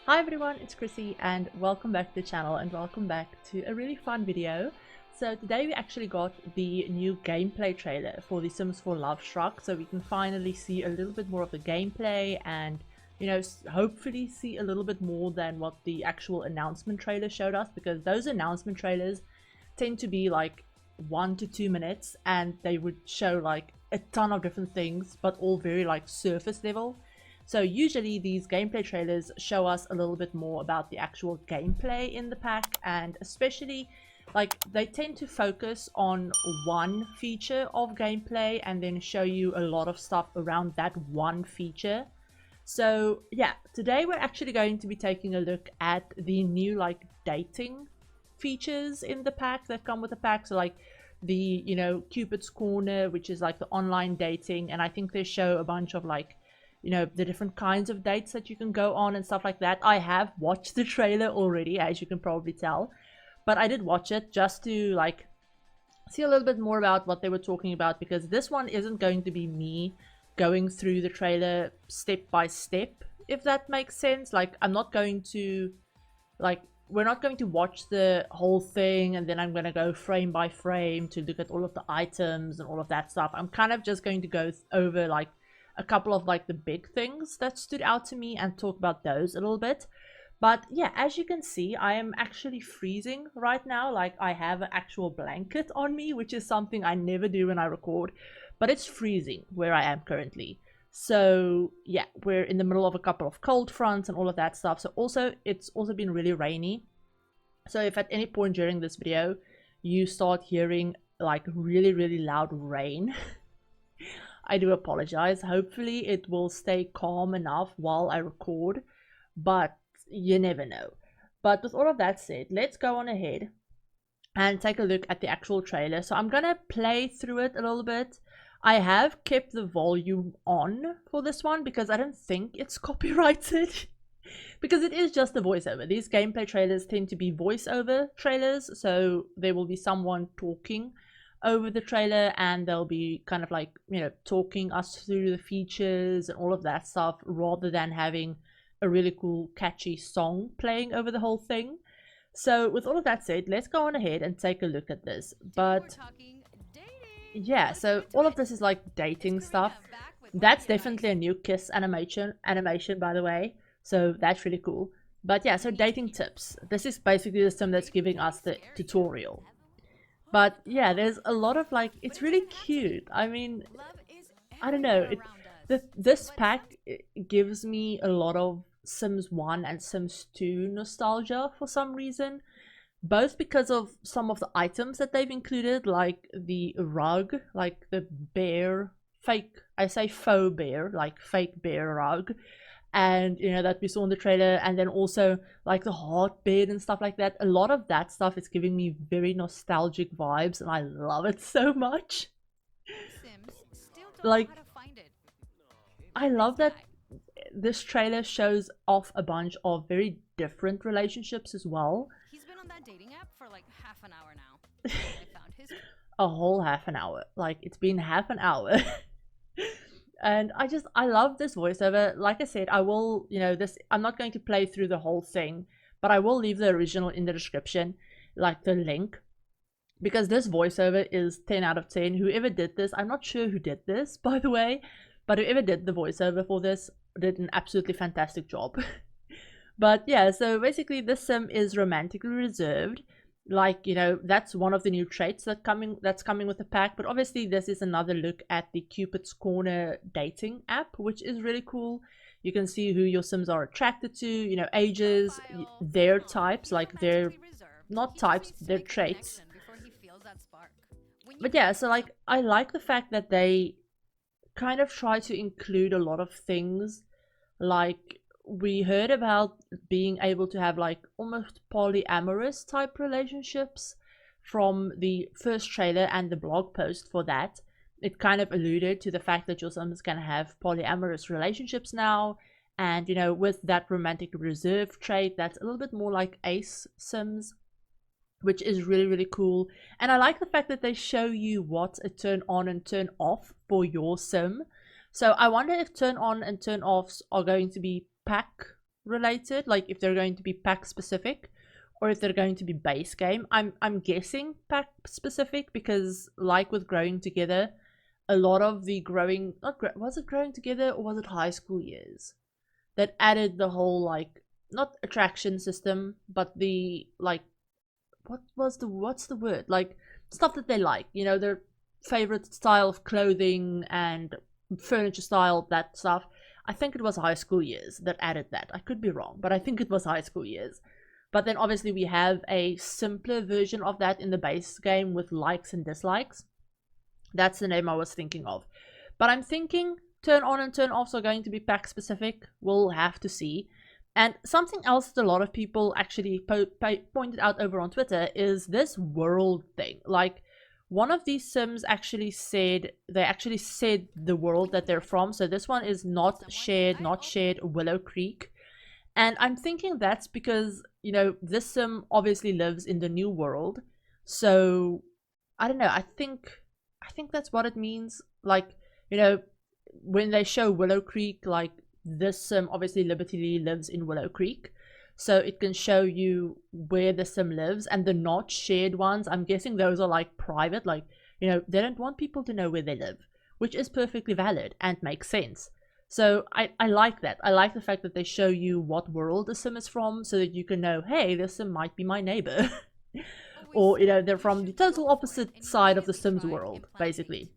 Hi everyone, it's Chrissy and welcome back to the channel and welcome back to a really fun video. So today we actually got the new gameplay trailer for The Sims 4 Lovestruck, so we can finally see a little bit more of the gameplay and, you know, hopefully see a little bit more than what the actual announcement trailer showed us, because those announcement trailers tend to be like 1 to 2 minutes and they would show like a ton of different things but all very like surface level. So usually these gameplay trailers show us a little bit more about the actual gameplay in the pack, and especially like they tend to focus on one feature of gameplay and then show you a lot of stuff around that one feature. So yeah, today we're actually going to be taking a look at the new like dating features in the pack that come with the pack. So like the, you know, Cupid's Corner, which is like the online dating, and I think they show a bunch of like, you know, the different kinds of dates that you can go on and stuff like that. I have watched the trailer already, as you can probably tell, but I did watch it just to like see a little bit more about what they were talking about, because this one isn't going to be me going through the trailer step by step, if that makes sense. Like I'm not going to, like, we're not going to watch the whole thing and then I'm going to go frame by frame to look at all of the items and all of that stuff. I'm kind of just going to go over like a couple of like the big things that stood out to me and talk about those a little bit. But yeah, as you can see, I am actually freezing right now. Like I have an actual blanket on me, which is something I never do when I record, but it's freezing where I am currently. So yeah, we're in the middle of a couple of cold fronts and all of that stuff. So also it's also been really rainy. So if at any point during this video you start hearing like really loud rain, I do apologize. Hopefully it will stay calm enough while I record, but you never know. But with all of that said, let's go on ahead and take a look at the actual trailer. So I'm gonna play through it a little bit. I have kept the volume on for this one because I don't think it's copyrighted. Because it is just a voiceover. These gameplay trailers tend to be voiceover trailers, so there will be someone talking over the trailer and they'll be kind of like, you know, talking us through the features and all of that stuff, rather than having a really cool catchy song playing over the whole thing. So with all of that said, let's go on ahead and take a look at this. But yeah, so all of this is like dating stuff. That's definitely a new kiss animation by the way, so that's really cool. But yeah, so dating tips. This is basically the sim that's giving us the tutorial. But yeah, there's a lot of like, it's really cute. I mean, I don't know, this pack gives me a lot of Sims 1 and Sims 2 nostalgia for some reason, both because of some of the items that they've included, like the rug, like the bear, fake, I say faux bear, like fake bear rug, and you know, that we saw in the trailer, and then also like the heart bed and stuff like that. A lot of that stuff is giving me very nostalgic vibes and I love it so much. Like, I love that this trailer shows off a bunch of very different relationships as well. He's been on that dating app for like half an hour now. I found his A whole half an hour. Like, it's been half an hour. And I love this voiceover. Like I said, I will, you know, I'm not going to play through the whole thing, but I will leave the original in the description, like the link, because this voiceover is 10 out of 10. Whoever did this, I'm not sure who did this, by the way, but whoever did the voiceover for this did an absolutely fantastic job. But yeah, so basically this sim is romantically reserved. Like, you know, that's one of the new traits that's coming with the pack. But obviously this is another look at the Cupid's Corner dating app, which is really cool. You can see who your Sims are attracted to, you know, ages, their types, like their, not types, their traits. But yeah, so like I like the fact that they kind of try to include a lot of things. Like, we heard about being able to have like almost polyamorous type relationships from the first trailer and the blog post for that. It kind of alluded to the fact that your Sims can have polyamorous relationships now, and you know, with that romantic reserve trait, that's a little bit more like Ace Sims, which is really cool. And I like the fact that they show you what a turn on and turn off for your sim. So I wonder if turn on and turn offs are going to be pack related, like if they're going to be pack specific or if they're going to be base game. I'm guessing pack specific because, like with Growing Together, a lot of the was it Growing Together or was it High School Years that added the whole, like, not attraction system, but the, like, what's the word, like stuff that they like, you know, their favorite style of clothing and furniture style, that stuff. I think it was High School Years that added that. I could be wrong, but I think it was High School Years. But then obviously we have a simpler version of that in the base game with likes and dislikes. That's the name I was thinking of. But I'm thinking turn on and turn offs are going to be pack specific. We'll have to see. And something else that a lot of people actually pointed out over on Twitter is this world thing. Like, one of these Sims actually said, the world that they're from. So this one is not shared, Willow Creek. And I'm thinking that's because, you know, this Sim obviously lives in the new world. So, I don't know, I think that's what it means. Like, you know, when they show Willow Creek, like, this Sim, obviously Liberty Lee lives in Willow Creek. So it can show you where the Sim lives, and the not shared ones, I'm guessing those are like private, like, you know, they don't want people to know where they live, which is perfectly valid and makes sense. So I like that. I like the fact that they show you what world the Sim is from, so that you can know, hey, this Sim might be my neighbor. Or, you know, they're from the total opposite side of the Sims world, basically.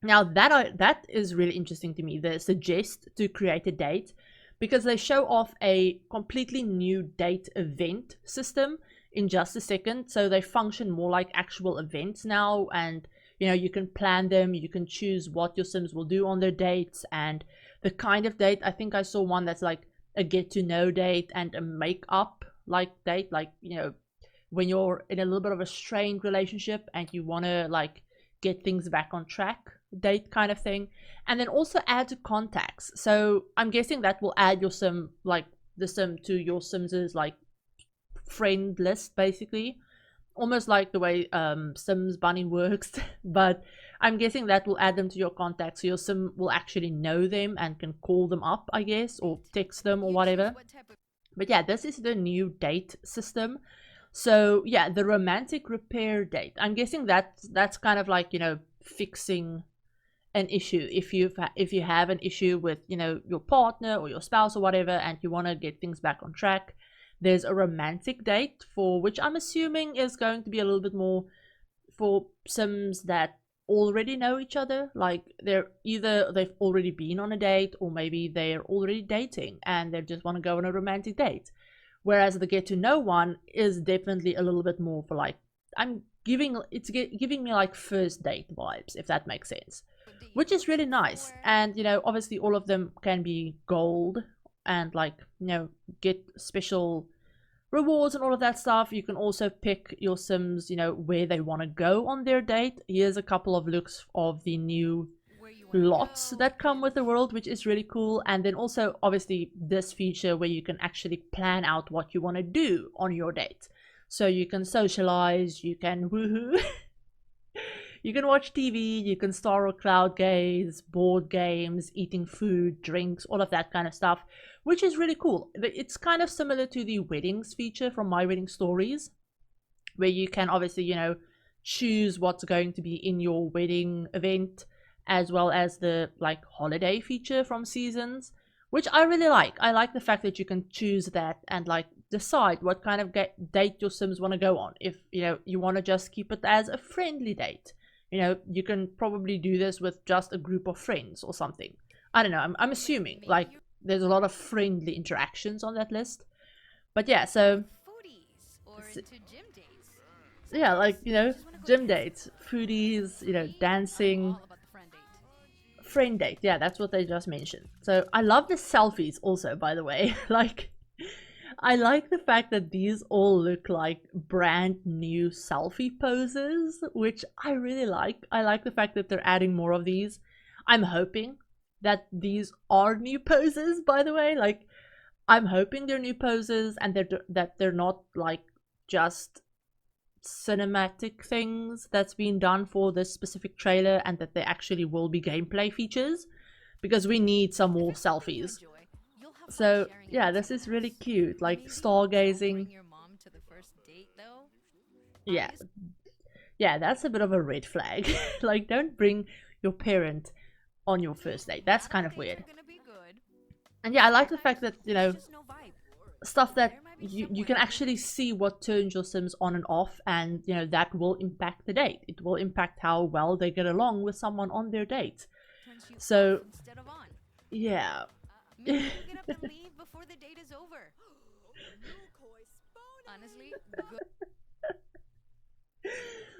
Now that is really interesting to me, the suggest to create a date, because they show off a completely new date event system in just a second. So they function more like actual events now, and, you know, you can plan them, you can choose what your Sims will do on their dates, and the kind of date. I think I saw one that's like a get to know date and a make up like date, like, you know, when you're in a little bit of a strained relationship and you want to, like, get things back on track date kind of thing. And then also add to contacts. So I'm guessing that will add your Sim, like the Sim, to your Sims's, like, friend list, basically, almost like the way Sims Bunny works. But I'm guessing that will add them to your contacts, so your Sim will actually know them and can call them up, I guess, or text them or whatever. But yeah, this is the new date system. So yeah, the romantic repair date, I'm guessing that's kind of like, you know, fixing an issue. If you have an issue with, you know, your partner or your spouse or whatever, and you want to get things back on track, there's a romantic date, for which I'm assuming is going to be a little bit more for Sims that already know each other. Like, they've already been on a date, or maybe they're already dating and they just want to go on a romantic date. Whereas the get to know one is definitely a little bit more for, like, it's giving me like first date vibes, if that makes sense, which is really nice. And, you know, obviously all of them can be gold and, like, you know, get special rewards and all of that stuff. You can also pick your Sims, you know, where they want to go on their date. Here's a couple of looks of the new lots that come with the world, which is really cool. And then also obviously this feature where you can actually plan out what you want to do on your date. So you can socialize, you can woohoo, you can watch TV, you can star or cloud gaze, board games, eating food, drinks, all of that kind of stuff, which is really cool. It's kind of similar to the weddings feature from My Wedding Stories, where you can obviously, you know, choose what's going to be in your wedding event, as well as the, like, holiday feature from Seasons, which I really like. I like the fact that you can choose that and, like, decide what kind of date your Sims want to go on. If, you know, you want to just keep it as a friendly date, you know, you can probably do this with just a group of friends or something. I don't know, I'm assuming, like, there's a lot of friendly interactions on that list. But yeah, so yeah, like, you know, gym dates, foodies, you know, dancing, friend date. Yeah, that's what they just mentioned. So I love the selfies also, by the way. Like, I like the fact that these all look like brand new selfie poses, which I really like. I like the fact that they're adding more of these. I'm hoping that these are new poses, by the way. Like, I'm hoping they're new poses and that they're not, like, just cinematic things that's been done for this specific trailer, and that there actually will be gameplay features, because we need some more selfies. So yeah, this is really cute, like stargazing. Bring your mom to the first date, though. Yeah, yeah, that's a bit of a red flag. Like, don't bring your parent on your first date. That's kind of weird. And yeah, I like the fact that, you know, stuff that you can actually see what turns your Sims on and off, and you know that will impact the date. It will impact how well they get along with someone on their date. So yeah. Maybe you get up and leave before the date is over. Honestly, good.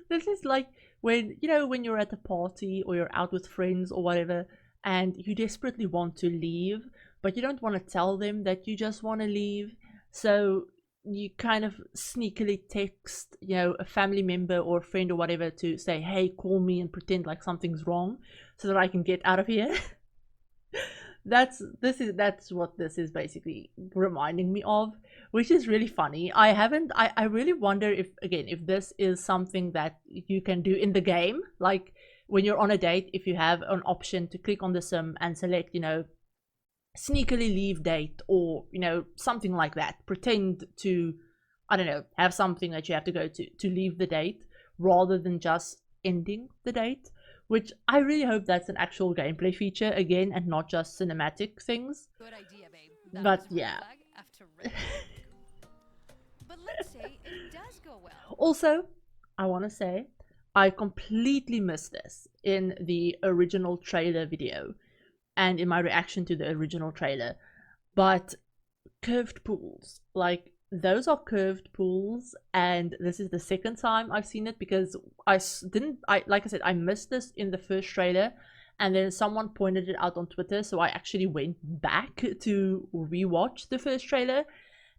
This is like when, you know, when you're at a party or you're out with friends or whatever, and you desperately want to leave, but you don't want to tell them that you just want to leave. So you kind of sneakily text, you know, a family member or a friend or whatever to say, hey, call me, and pretend like something's wrong so that I can get out of here. That's what this is basically reminding me of, which is really funny. I really wonder if, again, if this is something that you can do in the game, like when you're on a date, if you have an option to click on the sim and select, you know, sneakily leave date, or you know, something like that, pretend to, I don't know, have something that you have to go to leave the date, rather than just ending the date. Which I really hope that's an actual gameplay feature again, and not just cinematic things. Good idea, babe. But yeah. But let's say it does go well. Also, I want to say I completely missed this in the original trailer video and in my reaction to the original trailer. But curved pools, like, those are curved pools, and this is the second time I've seen it, because like I said, I missed this in the first trailer, and then someone pointed it out on Twitter, so I actually went back to rewatch the first trailer.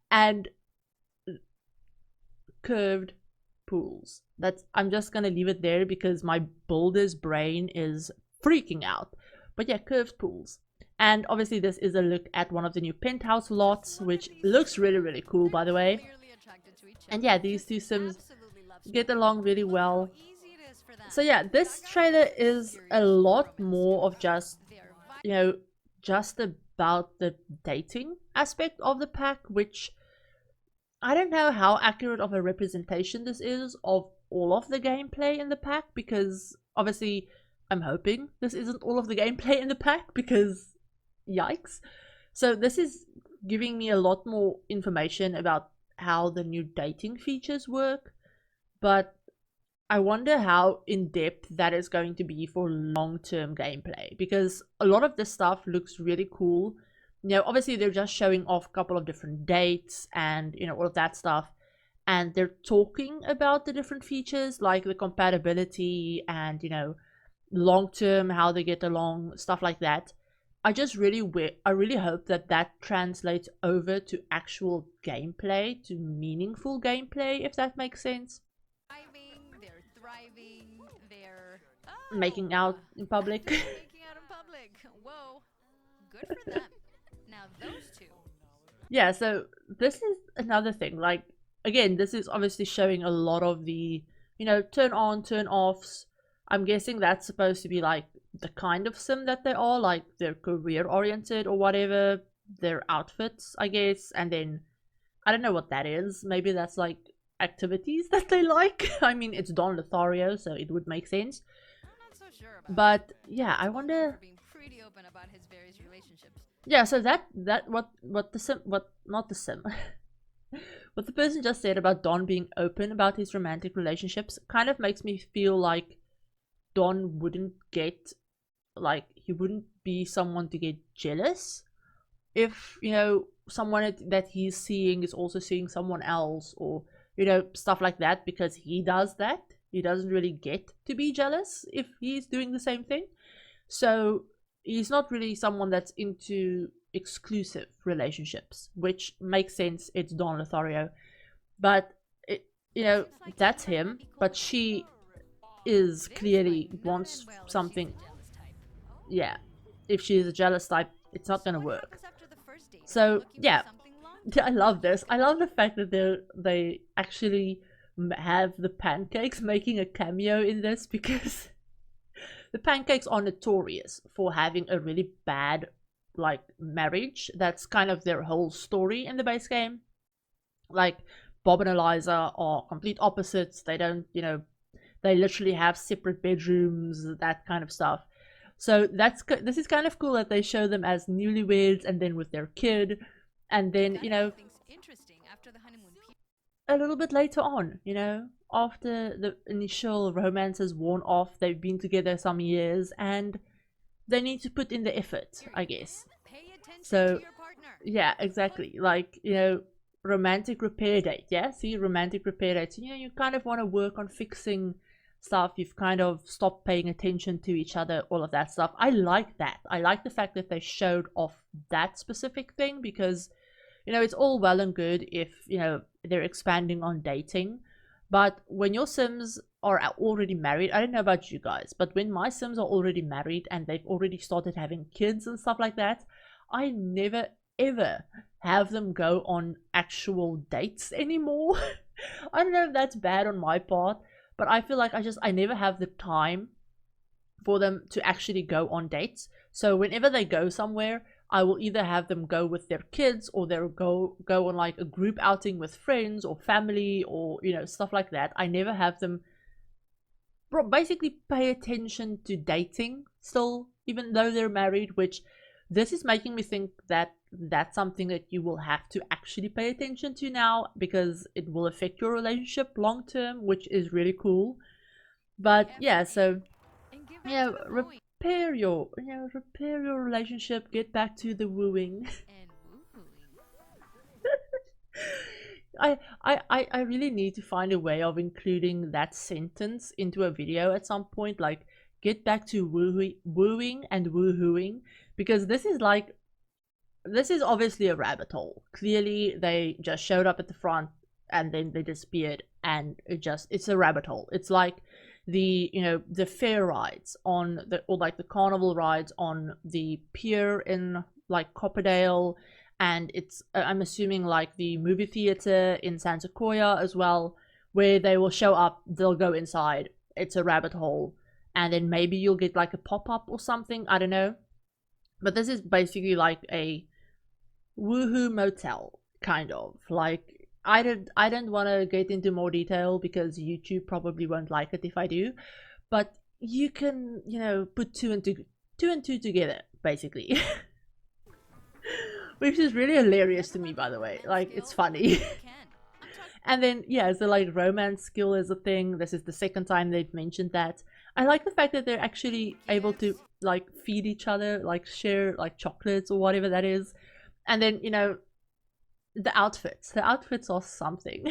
And curved pools, I'm just gonna leave it there because my builder's brain is freaking out. But yeah, curved pools. And obviously this is a look at one of the new penthouse lots, which looks really, really cool, by the way. And yeah, these two Sims get along really well. So yeah, this trailer is a lot more of just, you know, just about the dating aspect of the pack, which I don't know how accurate of a representation this is of all of the gameplay in the pack, because obviously I'm hoping this isn't all of the gameplay in the pack, because yikes. So this is giving me a lot more information about how the new dating features work, but I wonder how in-depth that is going to be for long-term gameplay, because a lot of this stuff looks really cool. You know, obviously they're just showing off a couple of different dates and, you know, all of that stuff, and they're talking about the different features like the compatibility and, you know, long-term, how they get along, stuff like that. I really hope that that translates over to actual gameplay, to meaningful gameplay, if that makes sense. They're thriving, they're making out in public. making out in public. Whoa, good for them. Now those two. Yeah, so this is another thing. Like, again, this is obviously showing a lot of the, you know, turn on, turn offs. I'm guessing that's supposed to be like the kind of sim that they are, like they're career oriented or whatever, their outfits, I guess. And then I don't know what that is. Maybe that's like activities that they like. I mean, it's Don Lothario, so it would make sense. I'm not so sure about but that. Yeah, I wonder. Being pretty open about his various relationships. Yeah, so what the sim, what not the sim, what the person just said about Don being open about his romantic relationships kind of makes me feel like Don wouldn't get, like, he wouldn't be someone to get jealous if, you know, someone that he's seeing is also seeing someone else, or, you know, stuff like that, because he does that. He doesn't really get to be jealous if he's doing the same thing. So he's not really someone that's into exclusive relationships, which makes sense. It's Don Lothario. But it, you know, that's him, but she is clearly wants something. Yeah, if she's a jealous type, it's not gonna work. So yeah, I love this. I love the fact that they actually have the pancakes making a cameo in this, because the pancakes are notorious for having a really bad like marriage. That's kind of their whole story in the base game. Like Bob and Eliza are complete opposites. They don't, you know, they literally have separate bedrooms, that kind of stuff. So this is kind of cool that they show them as newlyweds and then with their kid, and then, you know, Interesting after the honeymoon a little bit later on, you know, after the initial romance has worn off, they've been together some years and they need to put in the effort, I guess. Pay attention So to your partner. yeah, exactly. Like, you know, romantic repair date. Yeah, see, romantic repair date. So, you know, you kind of want to work on fixing stuff. You've kind of stopped paying attention to each other, all of that stuff. I like that. I like the fact that they showed off that specific thing because, you know, it's all well and good if, you know, they're expanding on dating. But when your Sims are already married, I don't know about you guys, but when my Sims are already married and they've already started having kids and stuff like that, I never ever have them go on actual dates anymore. I don't know if that's bad on my part, but I feel like I never have the time for them to actually go on dates. So whenever they go somewhere, I will either have them go with their kids or they'll go on like a group outing with friends or family or, you know, stuff like that. I never have them basically pay attention to dating still, even though they're married, which this is making me think that that's something that you will have to actually pay attention to now because it will affect your relationship long term, which is really cool. But yeah, so yeah, repair your relationship, get back to the wooing. And woohooing. I really need to find a way of including that sentence into a video at some point, like get back to wooing and woohooing, because this is obviously a rabbit hole. Clearly they just showed up at the front and then they disappeared, and it's a rabbit hole. It's like the, you know, the fair rides on the, or like the carnival rides on the pier in like Copperdale, and it's I'm assuming like the movie theater in Santa Coya as well, where they will show up, they'll go inside, it's a rabbit hole, and then maybe you'll get like a pop-up or something, I don't know. But this is basically like a woohoo motel, kind of. Like, I don't want to get into more detail because YouTube probably won't like it if I do, but you can, you know, put two and two together, basically. Which is really hilarious to me, by the way. Like, it's funny. And then, yeah, so like romance skill is a thing. This is the second time they've mentioned that. I like the fact that they're actually able to like feed each other, like share like chocolates or whatever that is. And then, you know, the outfits are something.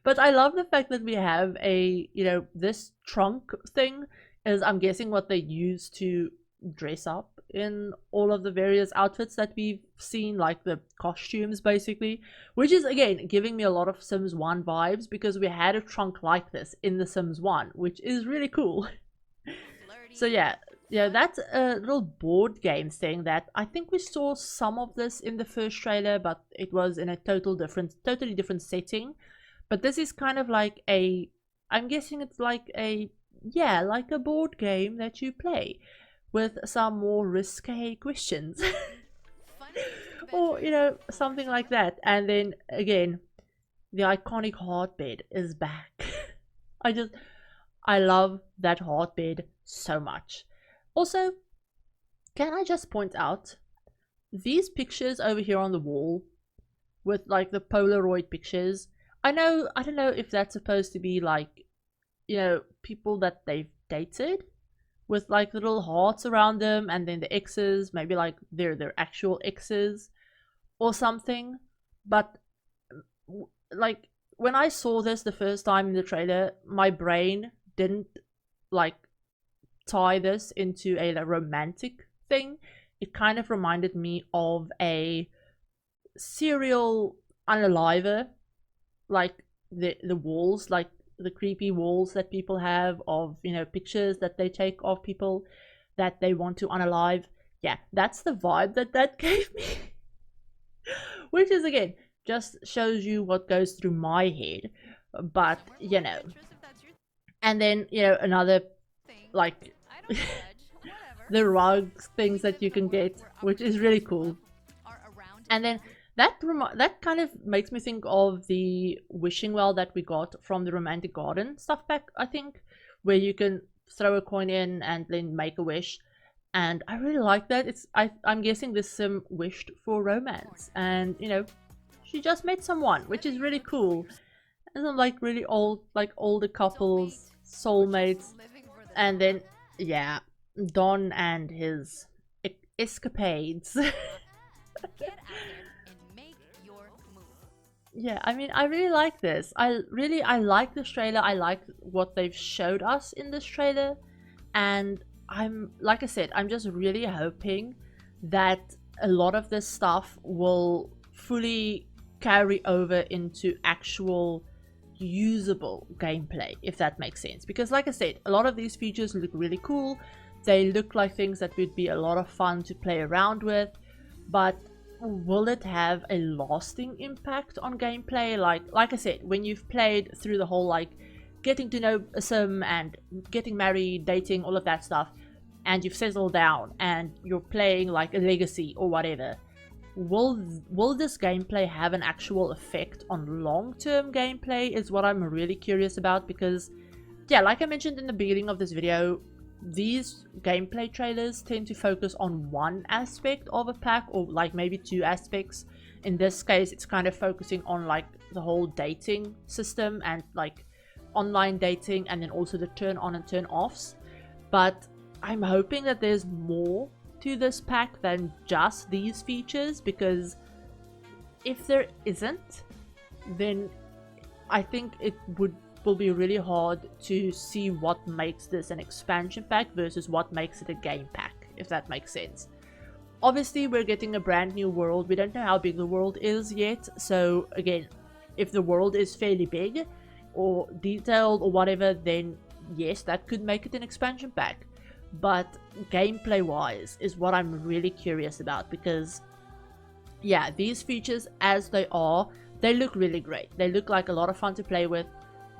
But I love the fact that we have a, you know, this trunk thing is, I'm guessing, what they use to dress up in all of the various outfits that we've seen, like the costumes basically, which is again giving me a lot of Sims 1 vibes, because we had a trunk like this in the Sims 1, which is really cool. So yeah, that's a little board game thing that I think we saw some of this in the first trailer, but it was in a totally different setting. But this is kind of like a, I'm guessing it's like a, yeah, like a board game that you play with some more risque questions. Or, you know, something like that. And then again, the iconic heartbed is back. I love that heartbed so much. Also, can I just point out these pictures over here on the wall with like the Polaroid pictures? I don't know if that's supposed to be like, you know, people that they've dated with like little hearts around them, and then the exes, maybe like they're their actual exes or something. But like when I saw this the first time in the trailer, my brain didn't like tie this into a romantic thing. It kind of reminded me of a serial unaliver, like the walls, like the creepy walls that people have of, you know, pictures that they take of people that they want to unalive. Yeah, that's the vibe that gave me. Which is, again, just shows you what goes through my head. But, you know. And then, you know, another, like, the rug things that you can get, which is really cool. And then that kind of makes me think of the wishing well that we got from the Romantic Garden stuff pack, I think, where you can throw a coin in and then make a wish. And I really like that. I'm guessing this sim wished for romance, and you know, she just met someone, which is really cool. And then like really old, like older couples, soulmates, and then yeah, Don and his escapades. Get out there and make your move. Yeah, I mean, I really like this. I like this trailer. I like what they've showed us in this trailer, and like I said, I'm just really hoping that a lot of this stuff will fully carry over into actual usable gameplay, if that makes sense. Because like I said, a lot of these features look really cool. They look like things that would be a lot of fun to play around with, but will it have a lasting impact on gameplay? Like I said, when you've played through the whole like getting to know a sim and getting married, dating, all of that stuff, and you've settled down and you're playing like a legacy or whatever, will this gameplay have an actual effect on long-term gameplay is what I'm really curious about. Because yeah, like I mentioned in the beginning of this video, these gameplay trailers tend to focus on one aspect of a pack, or like maybe two aspects. In this case, it's kind of focusing on like the whole dating system and like online dating, and then also the turn-on and turn-offs. But I'm hoping that there's more to this pack than just these features, because if there isn't, then I think it will be really hard to see what makes this an expansion pack versus what makes it a game pack, if that makes sense. Obviously, we're getting a brand new world. We don't know how big the world is yet, so again, if the world is fairly big or detailed or whatever, then yes, that could make it an expansion pack. But gameplay wise is what I'm really curious about, because yeah, these features as they are, they look really great. They look like a lot of fun to play with,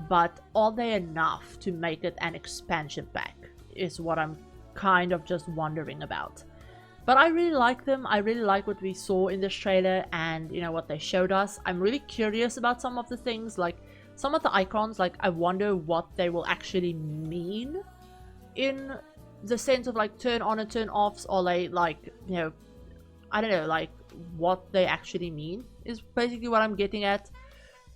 but are they enough to make it an expansion pack is what I'm kind of just wondering about. But I really like them. I really like what we saw in this trailer, and you know what they showed us. I'm really curious about some of the things, like some of the icons. Like I wonder what they will actually mean in the sense of like turn on and turn offs, or like, you know, I don't know, like what they actually mean is basically what I'm getting at.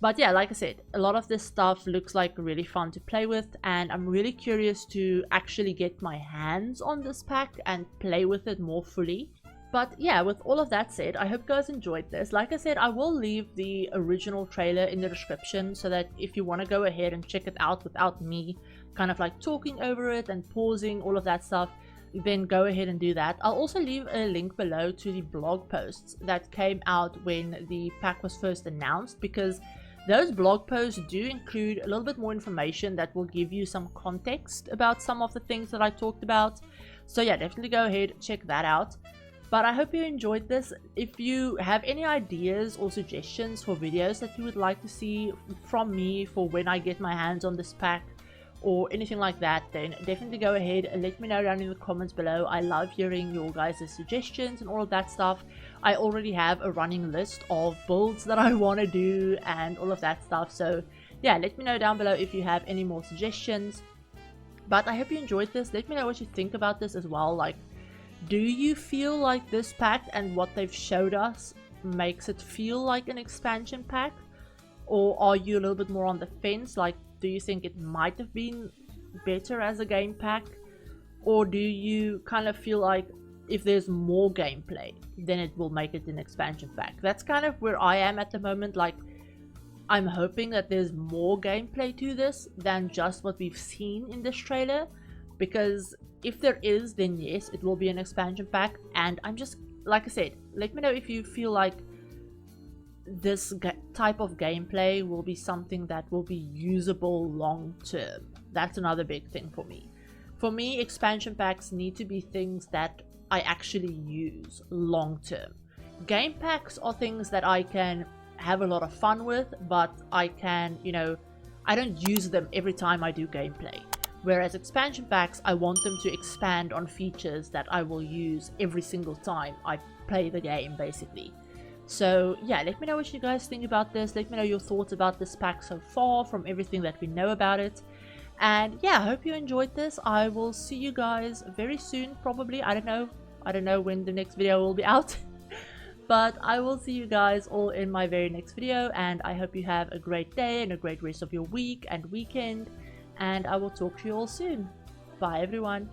But yeah, like I said, a lot of this stuff looks like really fun to play with, and I'm really curious to actually get my hands on this pack and play with it more fully. But yeah, with all of that said, I hope you guys enjoyed this. Like I said, I will leave the original trailer in the description, so that if you want to go ahead and check it out without me kind of like talking over it and pausing all of that stuff, then go ahead and do that. I'll also leave a link below to the blog posts that came out when the pack was first announced, because those blog posts do include a little bit more information that will give you some context about some of the things that I talked about. So yeah, definitely go ahead, check that out. But I hope you enjoyed this. If you have any ideas or suggestions for videos that you would like to see from me for when I get my hands on this pack or anything like that, then definitely go ahead and let me know down in the comments below. I love hearing your guys' suggestions and all of that stuff. I already have a running list of builds that I want to do and all of that stuff. So yeah, let me know down below if you have any more suggestions. But I hope you enjoyed this. Let me know what you think about this as well. Like, do you feel like this pack and what they've showed us makes it feel like an expansion pack? Or are you a little bit more on the fence? Like, do you think it might have been better as a game pack? Or do you kind of feel like if there's more gameplay, then it will make it an expansion pack? That's kind of where I am at the moment. Like, I'm hoping that there's more gameplay to this than just what we've seen in this trailer. Because if there is, then yes, it will be an expansion pack. And I'm just, like I said, let me know if you feel like this type of gameplay will be something that will be usable long term. That's another big thing for me. For me, expansion packs need to be things that I actually use long term. Game packs are things that I can have a lot of fun with, but I can, you know, I don't use them every time I do gameplay. Whereas expansion packs, I want them to expand on features that I will use every single time I play the game, basically. So yeah, let me know what you guys think about this. Let me know your thoughts about this pack so far from everything that we know about it. And yeah, I hope you enjoyed this. I will see you guys very soon, probably. I don't know when the next video will be out. But I will see you guys all in my very next video, and I hope you have a great day and a great rest of your week and weekend, and I will talk to you all soon. Bye everyone.